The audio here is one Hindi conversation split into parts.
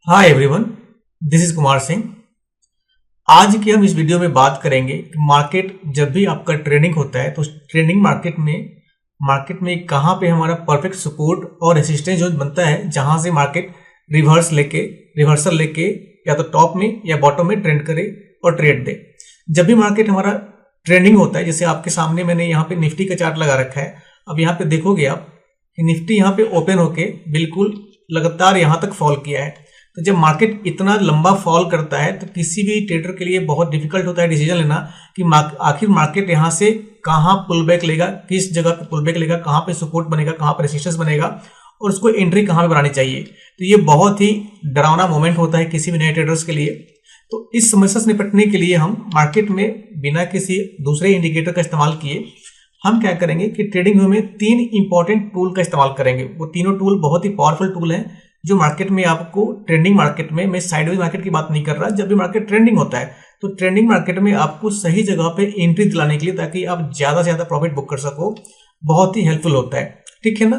Hi everyone, this is Kumar Singh. आज की हम इस वीडियो में बात करेंगे कि मार्केट जब भी आपका ट्रेडिंग होता है तो ट्रेडिंग मार्केट में कहाँ पे हमारा परफेक्ट सपोर्ट और रेसिस्टेंस जोन बनता है, जहां से मार्केट रिवर्सल लेके या तो टॉप में या बॉटम में ट्रेंड करे और ट्रेड दे। जब भी मार्केट हमारा ट्रेंडिंग होता है, जैसे आपके सामने मैंने यहाँ पे निफ्टी का चार्ट लगा रखा है। अब यहाँ पे देखोगे आप कि निफ्टी यहाँ पे ओपन होके बिल्कुल लगातार यहाँ तक फॉल किया है। तो जब मार्केट इतना लंबा फॉल करता है तो किसी भी ट्रेडर के लिए बहुत डिफिकल्ट होता है डिसीजन लेना कि आखिर मार्केट यहाँ से कहाँ पुल बैक लेगा, किस जगह पे पुल बैक लेगा, कहाँ पे सपोर्ट बनेगा, कहाँ पे रेसिस्टेंस बनेगा और उसको एंट्री कहाँ पे बनानी चाहिए। तो ये बहुत ही डरावना मोमेंट होता है किसी भी नए ट्रेडर्स के लिए। तो इस समस्या से निपटने के लिए हम मार्केट में बिना किसी दूसरे इंडिकेटर का इस्तेमाल किए हम क्या करेंगे कि ट्रेडिंग व्यू में 3 इंपॉर्टेंट टूल का इस्तेमाल करेंगे। वो तीनों टूल बहुत ही पावरफुल टूल हैं जो मार्केट में आपको ट्रेंडिंग मार्केट में, मैं साइडवेज मार्केट की बात नहीं कर रहा, जब भी मार्केट ट्रेंडिंग होता है तो ट्रेंडिंग मार्केट में आपको सही जगह पे एंट्री दिलाने के लिए, ताकि आप ज्यादा से ज्यादा प्रॉफिट बुक कर सको, बहुत ही हेल्पफुल होता है। ठीक है ना।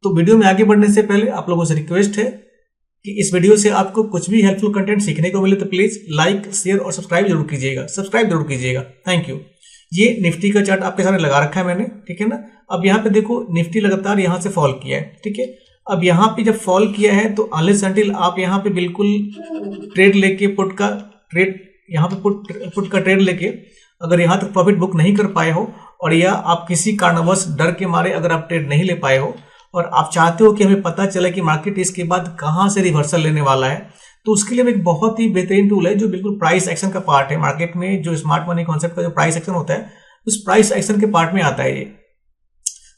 तो वीडियो में आगे बढ़ने से पहले आप लोगों से रिक्वेस्ट है कि इस वीडियो से आपको कुछ भी हेल्पफुल कंटेंट सीखने को मिले तो प्लीज लाइक, शेयर और सब्सक्राइब जरूर कीजिएगा। Thank you. ये निफ्टी का चार्ट आपके सामने लगा रखा है मैंने। ठीक है ना। अब यहाँ पे देखो निफ्टी लगातार यहाँ से फॉल किया है। ठीक है। अब यहाँ पे जब फॉल किया है तो अनलेस अनटिल आप यहाँ पे बिल्कुल ट्रेड लेके पुट का ट्रेड लेके अगर यहाँ तक प्रॉफिट बुक नहीं कर पाए हो, और या आप किसी कारणवश डर के मारे अगर आप ट्रेड नहीं ले पाए हो और आप चाहते हो कि हमें पता चले कि मार्केट इसके बाद कहाँ से रिवर्सल लेने वाला है, तो उसके लिए एक बहुत ही बेहतरीन टूल है जो बिल्कुल प्राइस एक्शन का पार्ट है। मार्केट में जो स्मार्ट मनी कॉन्सेप्ट का जो प्राइस एक्शन होता है, उस प्राइस एक्शन के पार्ट में आता है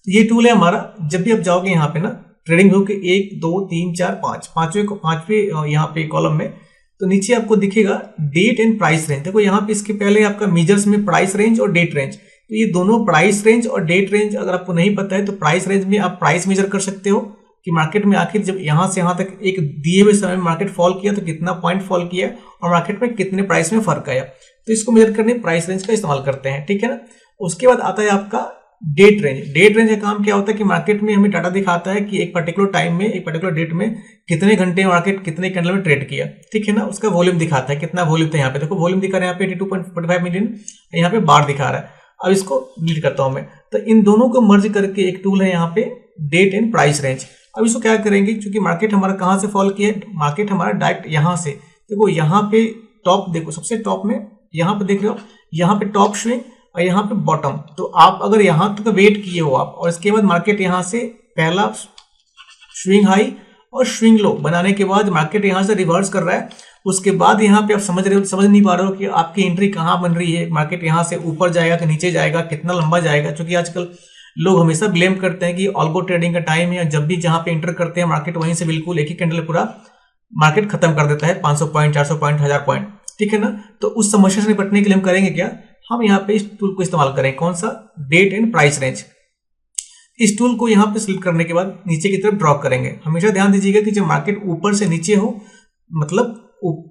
ये टूल है हमारा। जब भी आप जाओगे यहाँ पे ना ट्रेडिंग व्यू के 1 2 3 4 5 पांचवें यहाँ पे कॉलम में, तो नीचे आपको दिखेगा डेट एंड प्राइस रेंज। देखो यहाँ पे इसके पहले आपका मेजर्स में प्राइस रेंज और डेट रेंज, तो ये दोनों प्राइस रेंज और डेट रेंज अगर आपको नहीं पता है तो प्राइस रेंज में आप प्राइस मेजर कर सकते हो कि मार्केट में आखिर जब यहाँ से यहाँ तक एक दिए हुए समय में मार्केट फॉल किया तो कितना पॉइंट फॉल किया और मार्केट में कितने प्राइस में फर्क आया। तो इसको मेजर करने प्राइस रेंज का इस्तेमाल करते हैं। ठीक है ना। उसके बाद आता है आपका डेट रेंज का काम क्या होता है कि मार्केट में हमें डाटा दिखाता है कि एक पर्टिकुलर टाइम में, एक पर्टिकुलर डेट में कितने घंटे मार्केट कितने कैंडल में ट्रेड किया। ठीक है ना। उसका वॉल्यूम दिखाता है, कितना वॉल्यूम था। यहाँ पे देखो वॉल्यूम दिखा रहा है, यहाँ पे 82.45 मिलियन, यहाँ पे बार दिखा रहा है। अब इसको डिलीट करता हूं मैं। तो इन दोनों को मर्ज करके एक टूल है यहाँ पे डेट एंड प्राइस रेंज। अब इसको क्या करेंगे, क्योंकि मार्केट हमारा कहाँ से फॉल किया है, मार्केट हमारा डायरेक्ट यहाँ से, देखो यहाँ पे टॉप, देखो सबसे टॉप में यहाँ पे देख रहे हो, यहाँ पे टॉप स्विंग और यहाँ पे बॉटम। तो आप अगर यहाँ तक वेट किए हो आप, और इसके बाद मार्केट यहाँ से पहला स्विंग हाई और स्विंग लो बनाने के बाद मार्केट यहाँ से रिवर्स कर रहा है, उसके बाद यहाँ पे आप समझ नहीं पा रहे हो कि आपकी एंट्री कहाँ बन रही है, मार्केट यहाँ से ऊपर जाएगा कि नीचे जाएगा, कितना लंबा जाएगा। क्योंकि आजकल लोग हमेशा ब्लेम करते हैं कि ऑल्गो ट्रेडिंग का टाइम है, जब भी जहां पे एंटर करते हैं मार्केट वहीं से बिल्कुल एक ही कैंडल पूरा मार्केट खत्म कर देता है, 500 पॉइंट, 400 पॉइंट, 1000 पॉइंट। ठीक है ना। तो उस समस्या से निपटने के लिए हम करेंगे क्या, हम यहाँ पे इस टूल को इस्तेमाल करें। कौन सा, डेट एंड प्राइस रेंज। इस टूल को यहाँ पे सिलेक्ट करने के बाद नीचे की तरफ ड्रॉ करेंगे। हमेशा ध्यान दीजिएगा कि जब मार्केट ऊपर से नीचे हो, मतलब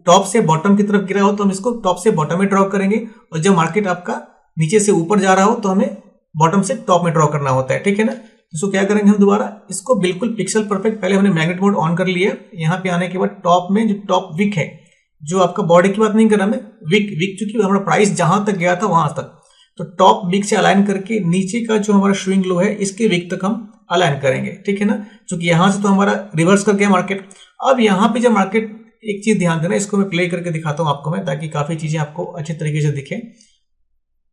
टॉप से बॉटम की तरफ गिरा हो, तो हम इसको टॉप से बॉटम में ड्रॉ करेंगे, और जब मार्केट आपका नीचे से ऊपर जा रहा हो तो हमें बॉटम से टॉप में ड्रॉ करना होता है। ठीक है ना। इसको क्या करेंगे हम दोबारा, इसको बिल्कुल पिक्सल परफेक्ट, पहले हमने मैग्नेट मोड ऑन कर लिया। यहाँ पे आने के बाद टॉप में जो टॉप विक है, जो आपका बॉडी की बात नहीं कर रहा मैं, विक चूंकि हमारा प्राइस जहां तक गया था वहां तक, तो टॉप विक से अलाइन करके नीचे का जो हमारा स्विंग लो है इसके विक तक हम अलाइन करेंगे। ठीक है ना। क्योंकि यहां से तो हमारा रिवर्स कर गया मार्केट। अब यहाँ पे जब मार्केट, एक चीज ध्यान देना, इसको मैं प्ले करके दिखाता हूं आपको मैं, ताकि काफी चीजें आपको अच्छे तरीके से दिखे।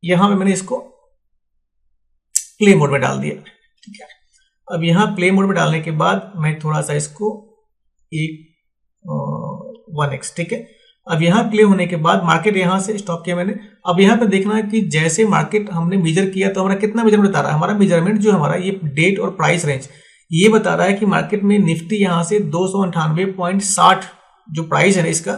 यहां पे मैंने इसको प्ले मोड में डाल दिया। ठीक है। अब यहाँ प्ले मोड में डालने के बाद मैं थोड़ा सा इसको 1x, ठीक है। अब यहाँ प्ले होने के बाद मार्केट यहाँ से स्टॉप किया मैंने। अब यहाँ पे देखना है कि जैसे मार्केट हमने मेजर किया तो हमारा कितना मेजरमेंट बता रहा है, हमारा मेजरमेंट जो हमारा ये डेट और प्राइस रेंज ये बता रहा है कि मार्केट में निफ्टी यहाँ से 298.60 जो प्राइस है ना इसका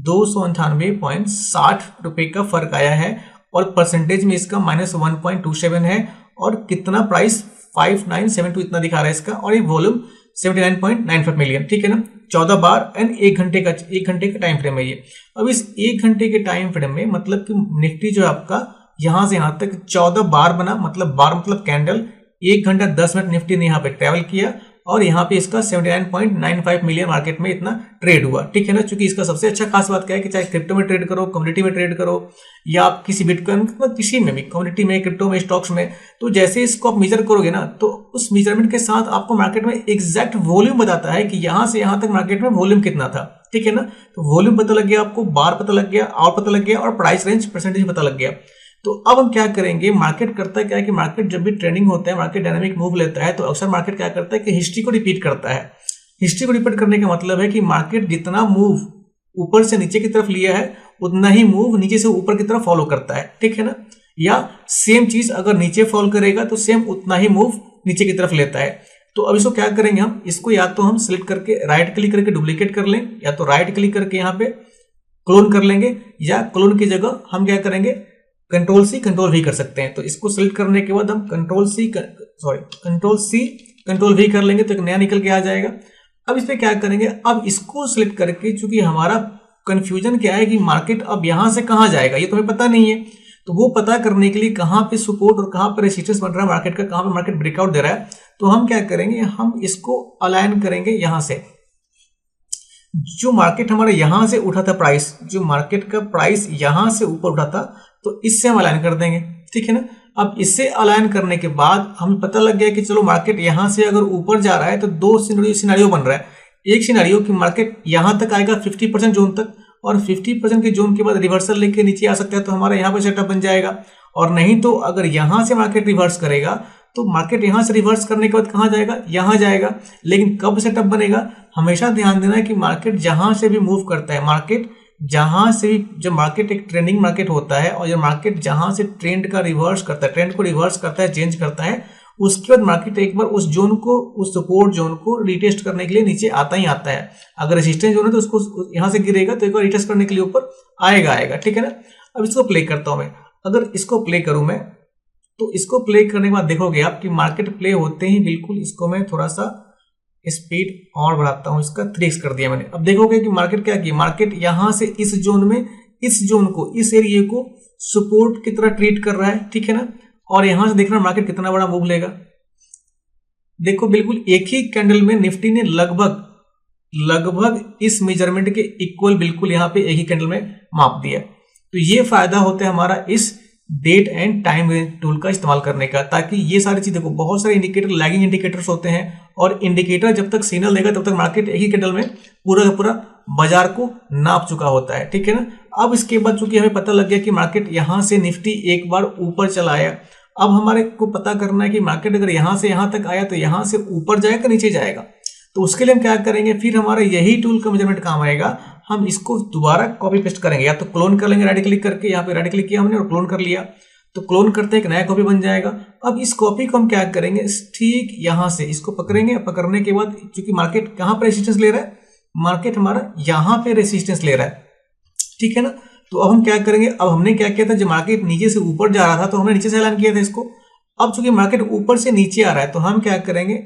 298.60 रुपए का फर्क आया है, और परसेंटेज में इसका -1.27 है, और कितना प्राइस 5972 इतना दिखा रहा है इसका, और ये वॉल्यूम 79.95 मिलियन। ठीक है ना। 14 बार एंड 1 घंटे का टाइम फ्रेम है ये। अब इस 1 घंटे के टाइम फ्रेम में मतलब कि निफ्टी जो है आपका यहां से यहां तक 14 बार बना, मतलब बार मतलब कैंडल, 1 घंटा 10 मिनट निफ्टी ने यहाँ पे ट्रेवल किया, और यहाँ पे इसका 79.95 मिलियन मार्केट में इतना ट्रेड हुआ, ठीक है ना। चूंकि इसका सबसे अच्छा खास बात क्या है कि चाहे क्रिप्टो में ट्रेड करो, कम्युनिटी में ट्रेड करो, या आप किसी बिटकॉइन किसी में भी, कम्युनिटी में, क्रिप्टो में, स्टॉक्स में, तो जैसे इसको आप मेजर करोगे ना, तो उस मेजरमेंट के साथ आपको मार्केट में एग्जैक्ट वॉल्यूम बताता है कि यहाँ से यहाँ तक मार्केट में वॉल्यूम कितना था, ठीक है ना। तो वॉल्यूम पता लग गया आपको, बार पता लग गया, आवर पता लग गया, और प्राइस रेंज परसेंटेज पता लग गया। तो अब हम क्या करेंगे, मार्केट करता क्या है कि मार्केट जब भी ट्रेंडिंग होता है, मार्केट डायनामिक मूव लेता है, तो अक्सर मार्केट क्या करता है कि हिस्ट्री को रिपीट करता है। हिस्ट्री को रिपीट करने का मतलब है कि मार्केट जितना मूव ऊपर से नीचे की तरफ लिया है, उतना ही मूव नीचे से ऊपर की तरफ फॉलो करता है, ठीक है ना। या सेम चीज अगर नीचे फॉलो करेगा तो सेम उतना ही मूव नीचे की तरफ लेता है। तो अब इसको क्या करेंगे हम, इसको या तो हम सिलेक्ट करके राइट क्लिक करके डुप्लीकेट कर लें, या तो राइट क्लिक करके यहाँ पे क्लोन कर लेंगे, या क्लोन की जगह हम क्या करेंगे, कंट्रोल सी कंट्रोल वी कर सकते हैं। तो इसको सिलेक्ट करने के बाद हम कंट्रोल सी कंट्रोल वी कर लेंगे तो एक नया निकल के आ जाएगा। अब इस पे क्या करेंगे, अब इसको सिलेक्ट करके, चूंकि हमारा कंफ्यूजन क्या है कि मार्केट अब यहां से कहां जाएगा ये तो हमें पता नहीं है, तो वो पता करने के लिए कहां पे सपोर्ट और कहां पे रेजिस्टेंस बन रहा है मार्केट का, कहां पे मार्केट ब्रेकआउट दे रहा है, तो हम क्या करेंगे, हम इसको अलाइन करेंगे यहां से। जो मार्केट हमारा यहां से उठा था प्राइस, जो मार्केट का प्राइस यहां से ऊपर उठा था, तो इससे हम अलाइन कर देंगे, ठीक है ना। अब इससे अलाइन करने के बाद हमें पता लग गया कि चलो मार्केट यहां से अगर ऊपर जा रहा है तो दो सिनेरियो बन रहा है। एक सिनेरियो कि मार्केट यहां तक आएगा 50% जोन तक, और 50% के जोन के बाद रिवर्सल लेके नीचे आ सकता है, तो हमारा यहाँ पे सेटअप बन जाएगा। और नहीं तो अगर यहां से मार्केट रिवर्स करेगा तो मार्केट यहां से रिवर्स करने के बाद कहां जाएगा, यहां जाएगा। लेकिन कब सेटअप बनेगा, हमेशा ध्यान देना है कि मार्केट जहां से भी मूव करता है, मार्केट जहां से भी, जब मार्केट एक ट्रेंडिंग मार्केट होता है और जब मार्केट जहां से ट्रेंड का रिवर्स करता है, ट्रेंड को रिवर्स करता है, चेंज करता है, उसके बाद मार्केट एक बार उस जोन को, उस सपोर्ट जोन को रिटेस्ट करने के लिए नीचे आता ही आता है। अगर रेजिस्टेंस जोन है तो उसको यहां से गिरेगा तो एक बार रिटेस्ट करने के लिए ऊपर आएगा, ठीक है ना। अब इसको प्ले करता हूं मैं, अगर इसको प्ले करूं मैं, तो इसको प्ले करने के बाद देखोगे आप कि मार्केट प्ले होते ही बिल्कुल, इसको मैं थोड़ा सा स्पीड और बढ़ाता हूं, इसका 3x कर दिया मैंने। अब देखोगे कि मार्केट क्या की, मार्केट यहां से इस जोन में, इस जोन को, इस एरिया को सपोर्ट की तरह ट्रीट कर रहा है, ठीक है ना। और यहां से देखना मार्केट कितना बड़ा मूव लेगा। देखो बिल्कुल एक ही कैंडल में निफ्टी ने लगभग इस मेजरमेंट के इक्वल बिल्कुल यहां पे एक ही कैंडल में माप दिया। तो ये फायदा होता है हमारा इस date and time range tool का इस्तेमाल करने का, ताकि ये सारी चीजें को, बहुत सारे इंडिकेटर, लैगिंग इंडिकेटर्स होते हैं, और इंडिकेटर जब तक सिग्नल देगा तब तक मार्केट एक ही कैंडल में पूरा का पूरा बाजार को नाप चुका होता है, ठीक है ना। अब इसके बाद चूंकि हमें पता लग गया कि मार्केट यहां से निफ्टी एक बार ऊपर चला आया, अब हमारे को पता करना है कि मार्केट अगर यहां से यहां तक आया तो यहां से ऊपर जाएगा नीचे जाएगा। तो उसके लिए हम क्या करेंगे, फिर हमारा यही टूल का मेजरमेंट काम आएगा। हम इसको दोबारा कॉपी पेस्ट करेंगे, या तो क्लोन कर लेंगे राइट क्लिक करके, यहाँ पे राइट क्लिक किया हमने और क्लोन कर लिया, तो क्लोन करते एक नया कॉपी बन जाएगा। अब इस कॉपी को हम क्या करेंगे, ठीक यहां से इसको पकड़ेंगे, पकड़ने के बाद चूंकि मार्केट कहां पर रेजिस्टेंस ले रहा है, मार्केट हमारा यहां पे रेजिस्टेंस ले रहा है, ठीक है ना। तो अब हम क्या करेंगे, अब हमने क्या किया था, जब मार्केट नीचे से ऊपर जा रहा था तो हमने नीचे से अलाइन किया था इसको। अब चूंकि मार्केट ऊपर से नीचे आ रहा है तो हम क्या करेंगे,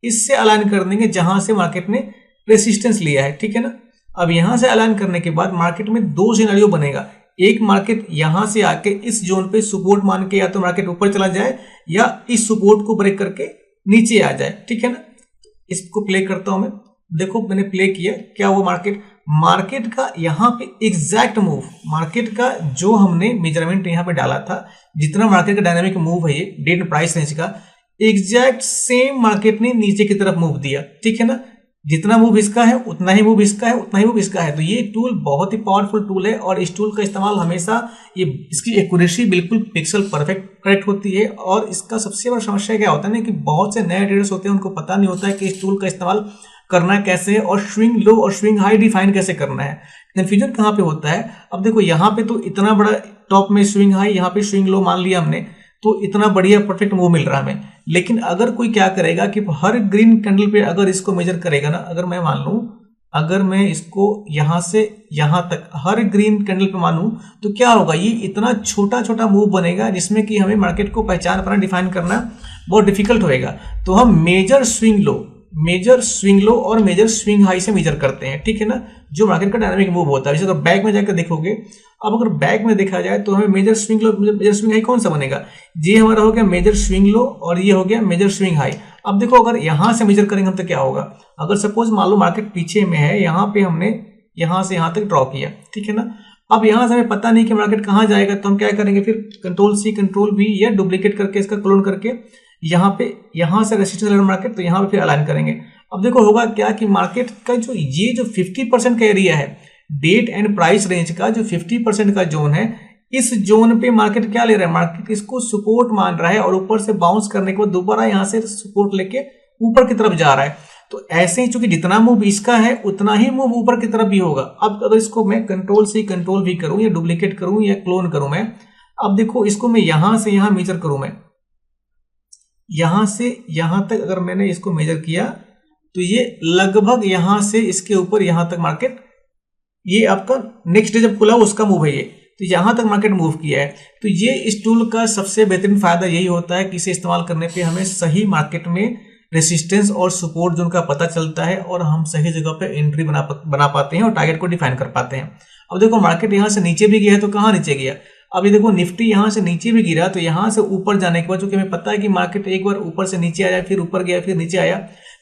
इससे अलाइन कर देंगे जहां से मार्केट ने रेजिस्टेंस लिया है, ठीक है ना। अब यहां से अलाइन करने के बाद मार्केट में दो सिनेरियो बनेगा, एक मार्केट यहां से आके इस जोन पे सपोर्ट मान के या तो मार्केट ऊपर चला जाए या इस सपोर्ट को ब्रेक करके नीचे आ जाए, ठीक है ना। इसको प्ले करता हूं मैं, देखो मैंने प्ले किया, क्या हुआ, मार्केट का यहाँ पे एग्जैक्ट मूव, मार्केट का जो हमने मेजरमेंट यहाँ पे डाला था, जितना मार्केट का डायनामिक मूव है ये डेट प्राइस रेंज का, एग्जैक्ट सेम मार्केट ने नीचे की तरफ मूव दिया, ठीक है ना। जितना मूव इसका है उतना ही मूव इसका है, उतना ही मूव इसका है। तो ये टूल बहुत ही पावरफुल टूल है, और इस टूल का इस्तेमाल हमेशा, ये इसकी एक्यूरेसी बिल्कुल पिक्सल परफेक्ट करेक्ट होती है। और इसका सबसे बड़ा समस्या क्या होता है ना, कि बहुत से नए ट्रेडर्स होते हैं, उनको पता नहीं होता है कि इस टूल का इस्तेमाल करना कैसे है और स्विंग लो और स्विंग हाई डिफाइन कैसे करना है। कंफ्यूजन कहाँ पे होता है, अब देखो यहाँ पे तो इतना बड़ा टॉप में स्विंग हाई, यहाँ पे स्विंग लो मान लिया हमने, तो इतना बढ़िया परफेक्ट मूव मिल रहा है हमें। लेकिन अगर कोई क्या करेगा कि हर ग्रीन कैंडल पे अगर इसको मेजर करेगा ना, अगर मैं मान लूं, अगर मैं इसको यहां से यहां तक हर ग्रीन कैंडल पे मानूं, तो क्या होगा, ये इतना छोटा छोटा मूव बनेगा जिसमें कि हमें मार्केट को पहचान पाना, डिफाइन करना बहुत डिफिकल्ट होएगा। तो हम मेजर स्विंग लो और मेजर स्विंग हाई से मेजर करते हैं, ठीक है ना, जो मार्केट का डायनामिक मूव होता है। जैसे अगर बैक में जाकर देखोगे, अब अगर बैक में देखा जाए तो हमें major swing low, major swing high कौन सा बनेगा, ये हमारा हो गया मेजर स्विंग लो और ये हो गया मेजर स्विंग हाई। अब देखो अगर यहाँ से मेजर करेंगे हम तो क्या होगा, अगर सपोज मान लो मार्केट पीछे में है, यहाँ पे हमने यहाँ से यहाँ तक ड्रॉ किया, ठीक है ना। अब यहाँ से हमें पता नहीं कि मार्केट कहाँ जाएगा, तो हम क्या करेंगे फिर कंट्रोल सी कंट्रोल वी या डुप्लीकेट करके इसका क्लोन करके यहाँ पे यहाँ से रेजिस्टेंस लेवल मार्केट, तो यहाँ पे फिर अलाइन करेंगे। अब देखो होगा क्या कि मार्केट का जो 50% का एरिया है, डेट एंड प्राइस रेंज का जो 50% का जोन है, इस जोन पे मार्केट क्या ले रहा है, मार्केट इसको सपोर्ट मान रहा है और ऊपर से बाउंस करने के बाद दोबारा यहाँ से सपोर्ट लेके ऊपर की तरफ जा रहा है। तो ऐसे ही चूंकि जितना मूव इसका है उतना ही मूव ऊपर की तरफ भी होगा। अब अगर इसको मैं कंट्रोल सी कंट्रोल वी करूं या डुप्लीकेट करूं या क्लोन करूं मैं, अब देखो इसको मैं यहां से यहां मेजर करूं, मैं यहां से यहां तक अगर मैंने इसको मेजर किया तो ये लगभग यहां से इसके ऊपर यहां तक मार्केट, ये आपका नेक्स्ट डे जब खुला उसका मूव है ये, तो यहां तक मार्केट मूव किया है। तो ये इस टूल का सबसे बेहतरीन फायदा यही होता है कि इसे इस्तेमाल करने पे हमें सही मार्केट में रेसिस्टेंस और सपोर्ट जोन का पता चलता है और हम सही जगह पे एंट्री बना पाते हैं और टारगेट को डिफाइन कर पाते हैं। अब देखो मार्केट यहाँ से नीचे भी गया है, तो कहाँ नीचे गया, अब ये देखो निफ्टी यहाँ से नीचे भी गिरा, तो यहाँ से ऊपर जाने के बाद चूंकि हमें पता है कि मार्केट एक बार ऊपर से नीचे आया, फिर ऊपर गया, फिर नीचे आया,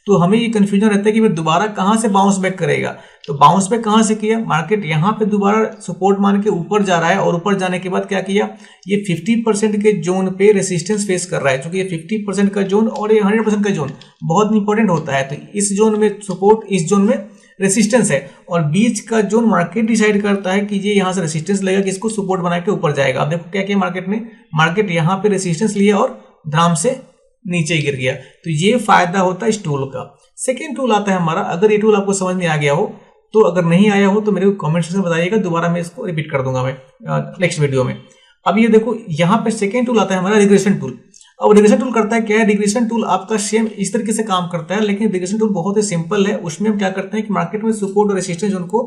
तो हमें ये कंफ्यूजन रहता है कि फिर दोबारा कहाँ से बाउंस बैक करेगा। तो बाउंस बैक कहाँ से किया, मार्केट यहाँ पे दोबारा सपोर्ट मान के ऊपर जा रहा है और ऊपर जाने के बाद क्या किया, ये 50% के जोन पे रेसिस्टेंस फेस कर रहा है। क्योंकि ये 50% का जोन और ये 100% का जोन बहुत इंपॉर्टेंट होता है। तो इस जोन में सपोर्ट, इस जोन में रेसिस्टेंस है और बीच का जोन मार्केट डिसाइड करता है कि ये यहाँ से रेसिस्टेंस लेगा कि इसको सपोर्ट बना के ऊपर जाएगा। अब देखो क्या किया मार्केट ने, मार्केट यहाँ पे रेसिस्टेंस लिया और धड़ाम से नीचे गिर गया। तो ये फायदा होता है इस टूल का। सेकेंड टूल आता है हमारा, अगर ये टूल आपको समझ में आ गया हो तो, अगर नहीं आया हो तो मेरे को कमेंट सेक्शन में बताइएगा, दोबारा मैं इसको रिपीट कर दूंगा मैं नेक्स्ट वीडियो में। अब ये देखो यहाँ पे सेकेंड टूल आता है हमारा रिग्रेशन टूल। अब रिग्रेशन टूल करता है क्या है, रिग्रेशन टूल आपका सेम इस तरीके से काम करता है, लेकिन रिग्रेशन टूल बहुत ही सिंपल है। उसमें हम क्या करते हैं कि मार्केट में सपोर्ट और रेसिस्टेंस उनको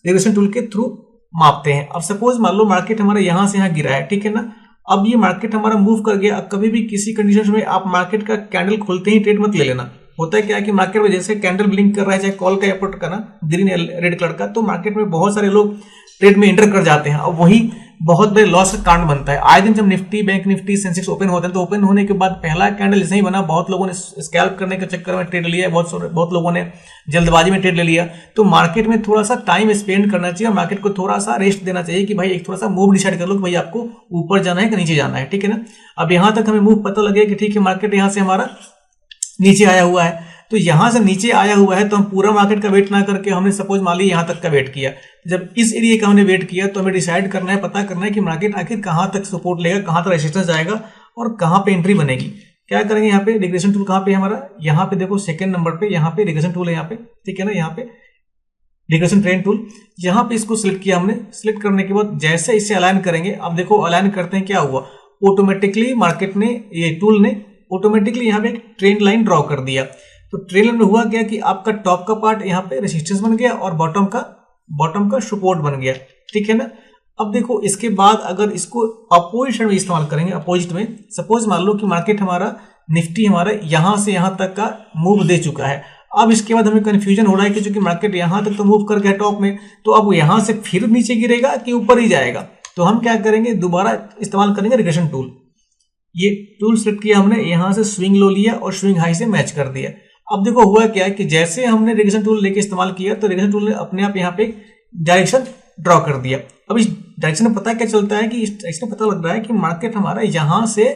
रिग्रेशन टूल के थ्रू मापते हैं। अब सपोज मान लो मार्केट हमारा यहाँ से यहाँ गिरा है, ठीक है ना। अब ये मार्केट हमारा मूव कर गया। अब कभी भी किसी कंडीशन में आप मार्केट का कैंडल खुलते ही ट्रेड मत ले लेना। होता है क्या कि मार्केट में जैसे कैंडल ब्लिंक कर रहा है, चाहे कॉल का या पुट का ना, ग्रीन रेड कलर का, तो मार्केट में बहुत सारे लोग ट्रेड में एंटर कर जाते हैं और वही बहुत बड़े लॉस का कारण बनता है। आए दिन जब Nifty, bank Nifty, Sensex open होते हैं तो ओपन होने के बाद पहला कैंडल ऐसे ही बना, बहुत लोगों ने स्कैल्प करने के चक्कर में ट्रेड लिया, बहुत लोगों ने जल्दबाजी में ट्रेड ले लिया। तो मार्केट में थोड़ा सा टाइम स्पेंड करना चाहिए, मार्केट को थोड़ा सा रेस्ट देना चाहिए कि भाई एक थोड़ा सा मूव डिसाइड कर लो कि भाई आपको ऊपर जाना है कि नीचे जाना है, ठीक है ना। अब यहाँ तक हमें मूव पता लगे कि ठीक है मार्केट यहाँ से हमारा नीचे आया हुआ है, तो यहां से नीचे आया हुआ है तो हम पूरा मार्केट का वेट ना करके हमने सपोज मान ली यहां तक का वेट किया। जब इस एरिया का हमने वेट किया तो हमें डिसाइड करना है, पता करना है कि मार्केट आखिर कहां तक सपोर्ट लेगा, कहां तक रेजिस्टेंस जाएगा और कहां पे एंट्री बनेगी। क्या करेंगे, यहाँ पे रिग्रेशन टूल कहां पे है हमारा, यहाँ पे देखो सेकंड नंबर पे यहाँ पे रिग्रेशन टूल है यहाँ पे, ठीक है ना। यहाँ पे रिग्रेशन ट्रेंड टूल, यहाँ पे इसको सिलेक्ट किया हमने। सिलेक्ट करने के बाद जैसे इसे अलाइन करेंगे, अब देखो अलाइन करते हैं क्या हुआ, ऑटोमेटिकली मार्केट ने, ये टूल ने ऑटोमेटिकली यहाँ पे एक ट्रेंड लाइन ड्रॉ कर दिया। तो ट्रेंड लाइन में हुआ क्या कि आपका टॉप का पार्ट यहाँ पे रेसिस्टेंस बन गया और बॉटम का सपोर्ट बन गया, ठीक है ना। अब देखो इसके बाद अगर इसको अपोजिट में इस्तेमाल करेंगे, अपोजिट में सपोज मान लो कि मार्केट हमारा निफ्टी हमारा यहां से यहां तक का मूव दे चुका है। अब इसके बाद हमें कंफ्यूजन हो रहा है कि चूंकि मार्केट यहां तक तो मूव कर गया टॉप में, तो अब यहां से फिर नीचे गिरेगा कि ऊपर ही जाएगा। तो हम क्या करेंगे, दोबारा इस्तेमाल करेंगे रिग्रेशन टूल। ये टूल सेलेक्ट किया हमने, यहां से स्विंग लो लिया और स्विंग हाई से मैच कर दिया। अब देखो हुआ क्या है कि जैसे हमने रिग्रेशन टूल लेके इस्तेमाल किया तो रिग्रेशन टूल ने अपने आप यहाँ पे डायरेक्शन ड्रॉ कर दिया। अब इस डायरेक्शन में पता क्या चलता है कि इस डायरेक्शन में पता लग रहा है कि मार्केट हमारा यहाँ से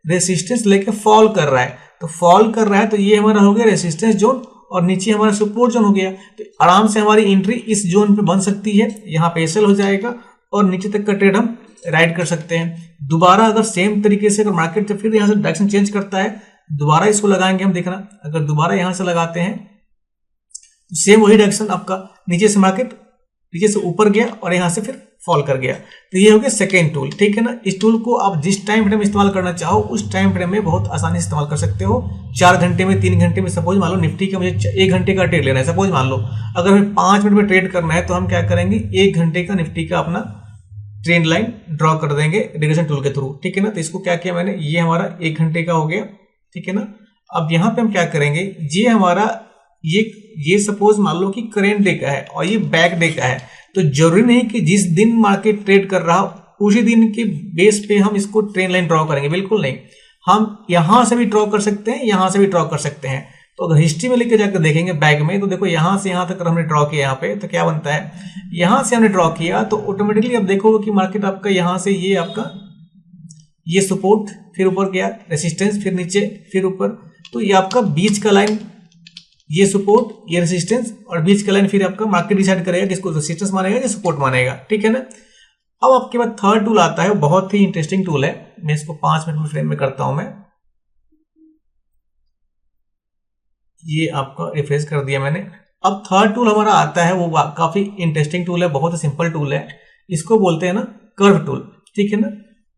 रेसिस्टेंस लेके फॉल कर रहा है। तो फॉल कर रहा है तो ये हमारा हो गया रेसिस्टेंस जोन और नीचे हमारा सपोर्ट जोन हो गया। तो आराम से हमारी एंट्री इस जोन पे बन सकती है, यहाँ पे एसएल हो जाएगा और नीचे तक का ट्रेड हम राइड कर सकते हैं। दोबारा अगर सेम तरीके से अगर मार्केट फिर यहाँ से डायरेक्शन चेंज करता है, दोबारा इसको लगाएंगे हम, देखना अगर दोबारा यहां से लगाते हैं तो सेम वही डायरेक्शन आपका, नीचे से मार्केट नीचे से ऊपर गया और यहां से फिर फॉल कर गया। तो ये हो गया सेकेंड टूल, ठीक है ना। इस टूल को आप जिस टाइम फ्रेम इस्तेमाल करना चाहो उस टाइम फ्रेम में बहुत आसानी से इस्तेमाल कर सकते हो। 4 घंटे में, 3 घंटे में, सपोज मान लो निफ्टी का मुझे 1 घंटे का ट्रेड लेना है, सपोज मान लो अगर हमें 5 मिनट में ट्रेड करना है तो हम क्या करेंगे, 1 घंटे का निफ्टी का अपना ट्रेंड लाइन ड्रॉ कर देंगे रिग्रेशन टूल के थ्रू, ठीक है ना। तो इसको क्या किया मैंने, ये हमारा 1 घंटे का हो गया, ठीक है ना। अब यहाँ पे हम क्या करेंगे, ये हमारा ये सपोज मान लो कि करेंट डे का है और ये बैक डे का है, तो जरूरी नहीं कि जिस दिन मार्केट ट्रेड कर रहा हो उसी दिन के बेस पे हम इसको ट्रेंड लाइन ड्रॉ करेंगे, बिल्कुल नहीं। हम यहाँ से भी ड्रॉ कर सकते हैं, यहाँ से भी ड्रॉ कर सकते हैं। तो अगर हिस्ट्री में लेके जाकर देखेंगे बैग में, तो देखो यहाँ से यहाँ तक हमने ड्रॉ किया यहाँ पे, तो क्या बनता है, यहाँ से हमने ड्रॉ किया तो ऑटोमेटिकली अब देखोगे कि मार्केट आपका यहाँ से ये आपका ये सपोर्ट, फिर ऊपर गया रेसिस्टेंस, फिर नीचे, फिर ऊपर, तो ये आपका बीच का लाइन, ये सपोर्ट, ये रेसिस्टेंस, और बीच का लाइन फिर आपका मार्केट डिसाइड करेगा किसको रेसिस्टेंस मानेगा या सपोर्ट मानेगा, ठीक है ना। अब आपके बाद थर्ड टूल आता है, बहुत ही इंटरेस्टिंग टूल है, मैं इसको 5 मिनट में फ्रेम में करता हूं। मैं ये आपका रिफ्रेश कर दिया मैंने। अब थर्ड टूल हमारा आता है, वो काफी इंटरेस्टिंग टूल है, बहुत ही सिंपल टूल है, इसको बोलते हैं ना कर्व टूल, ठीक है ना।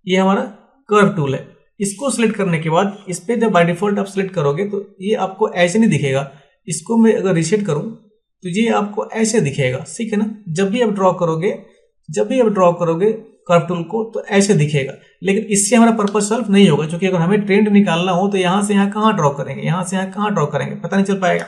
ये हमारा कर्व टूल है। इसको सिलेक्ट करने के बाद इस पे जब बाय डिफॉल्ट आप सिलेक्ट करोगे तो ये आपको ऐसे नहीं दिखेगा। इसको मैं अगर रीसेट करूं तो ये आपको ऐसे दिखेगा, ठीक है ना। जब भी आप ड्रॉ करोगे कर्व टूल को तो ऐसे दिखेगा, लेकिन इससे हमारा पर्पस सॉल्व नहीं होगा, क्योंकि अगर हमें ट्रेंड निकालना हो तो यहाँ से यहाँ कहाँ ड्रॉ करेंगे, यहाँ से यहाँ कहाँ ड्रॉ करेंगे, पता नहीं चल पाएगा।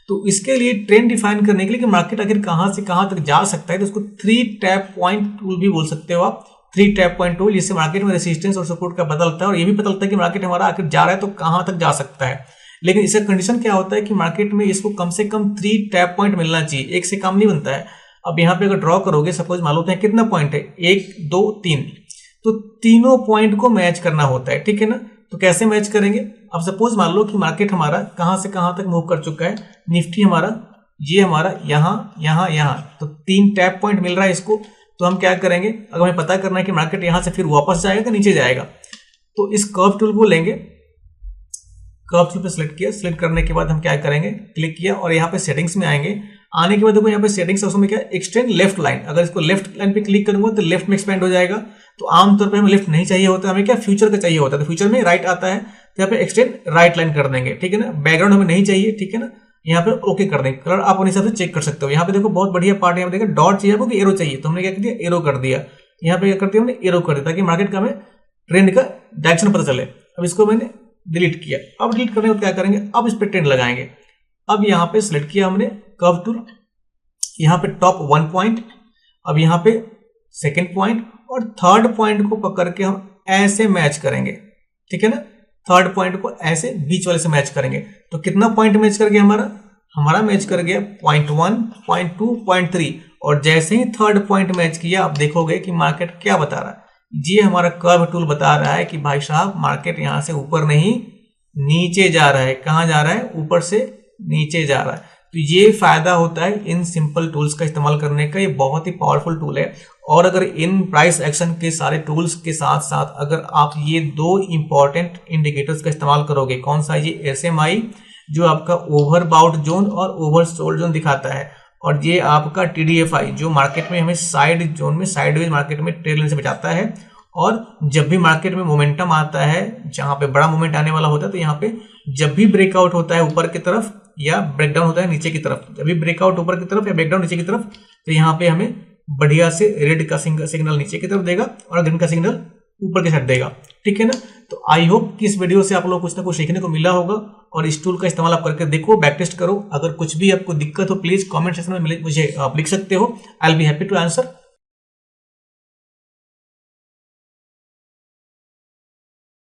तो इसके लिए ट्रेंड डिफाइन करने के लिए कि मार्केट आखिर कहाँ से कहाँ तक जा सकता है, तो उसको 3 टैप पॉइंट टूल भी बोल सकते हो आप। 3 टैप पॉइंट टूल, जिससे मार्केट में रेसिस्टेंस और सपोर्ट का पता लगता है, और ये भी पता लगता है कि मार्केट हमारा आखिर जा रहा है तो कहाँ तक जा सकता है। लेकिन इसका कंडीशन क्या होता है कि मार्केट में इसको कम से कम 3 टैप पॉइंट मिलना चाहिए, एक से कम नहीं बनता है। अब यहाँ पे अगर ड्रॉ करोगे, सपोज मान लो कितना पॉइंट है, 1 2 3, तो तीनों पॉइंट को मैच करना होता है, ठीक है ना। तो कैसे मैच करेंगे, अब सपोज मान लो कि मार्केट हमारा कहां से कहां तक मूव कर चुका है, निफ्टी हमारा ये हमारा यहाँ, तो 3 टैप पॉइंट मिल रहा है इसको। तो हम क्या करेंगे, अगर हमें पता करना है कि मार्केट यहां से फिर वापस जाएगा कि नीचे जाएगा, तो इस कर्व टूल को लेंगे, कर्व टूल पे सिलेक्ट किया, सिलेक्ट करने के बाद हम क्या करेंगे, क्लिक किया और यहाँ पे सेटिंग्स में आएंगे। आने के बाद देखो यहाँ पे सेटिंग्स ऑप्शन में क्या एक्सटेंड लेफ्ट लाइन, अगर इसको लेफ्ट लाइन पे क्लिक करूंगा तो लेफ्ट में एक्सपेंड हो जाएगा। तो आमतौर पे हमें लेफ्ट नहीं चाहिए होता, हमें क्या फ्यूचर का चाहिए होता है, तो फ्यूचर में राइट आता है, तो यहाँ पे एक्सटेंड राइट लाइन कर देंगे, ठीक है ना। बैकग्राउंड हमें नहीं चाहिए, ठीक है ना। यहाँ पे ओके कर देंगे, कलर आप अपने हिसाब से चेक कर सकते हो। यहाँ पे देखो बहुत बढ़िया पार्ट, यहाँ पे देखो डॉट चाहिए आपको कि एरो चाहिए, तो हमने क्या कर दिया, एरो कर दिया। यहाँ पे क्या करते हैं, हमने एरो कर दिया ताकि मार्केट का हमें ट्रेंड का डायरेक्शन पता चले। अब इसको मैंने डिलीट किया। अब डिलीट करने के बाद क्या करेंगे, अब इस पे ट्रेंड लगाएंगे। अब यहाँ पे सिलेक्ट किया हमने कर्व टूल, यहाँ पे टॉप 1 पॉइंट, अब यहाँ पे सेकेंड पॉइंट और थर्ड पॉइंट को पकड़ के हम ऐसे मैच करेंगे, ठीक है ना। थर्ड पॉइंट को ऐसे बीच वाले से मैच करेंगे। तो कितना पॉइंट मैच कर गया हमारा मैच कर गया 0.1, 0.2, 0.3, और जैसे ही थर्ड पॉइंट मैच किया आप देखोगे कि मार्केट क्या बता रहा है, ये हमारा कर्व टूल बता रहा है कि भाई साहब मार्केट यहां से ऊपर नहीं नीचे जा रहा है। कहां जा रहा है, ऊपर से नीचे जा रहा है। तो ये फायदा होता है इन सिंपल टूल्स का इस्तेमाल करने का, ये बहुत ही पावरफुल टूल है। और अगर इन प्राइस एक्शन के सारे टूल्स के साथ साथ अगर आप ये 2 इंपॉर्टेंट इंडिकेटर्स का इस्तेमाल करोगे, कौन सा, ये SMI जो आपका ओवरबाउट जोन और ओवरसोल्ड जोन दिखाता है, और ये आपका TDFI जो मार्केट में हमें साइड जोन में साइडवेज मार्केट में ट्रेड लेने से बचाता है। और जब भी मार्केट में मोमेंटम आता है, जहां पे बड़ा मोमेंट आने वाला होता है, तो यहाँ पे जब भी ब्रेकआउट होता है ऊपर की तरफ या ब्रेकडाउन होता है नीचे की तरफ, जब भी ब्रेकआउट ऊपर की तरफ या ब्रेकडाउन नीचे की तरफ, तो यहाँ पे हमें बढ़िया से रेड का सिग्नल नीचे की तरफ देगा और ग्रीन का सिग्नल ऊपर की साइड देगा, ठीक है ना। तो आई होप कि इस वीडियो से आप लोग कुछ ना कुछ सीखने को मिला होगा, और इस टूल का इस्तेमाल आप करके देखो, बैक टेस्ट करो। अगर कुछ भी आपको दिक्कत हो प्लीज कमेंट सेक्शन में मुझे आप लिख सकते हो, I will be happy to answer.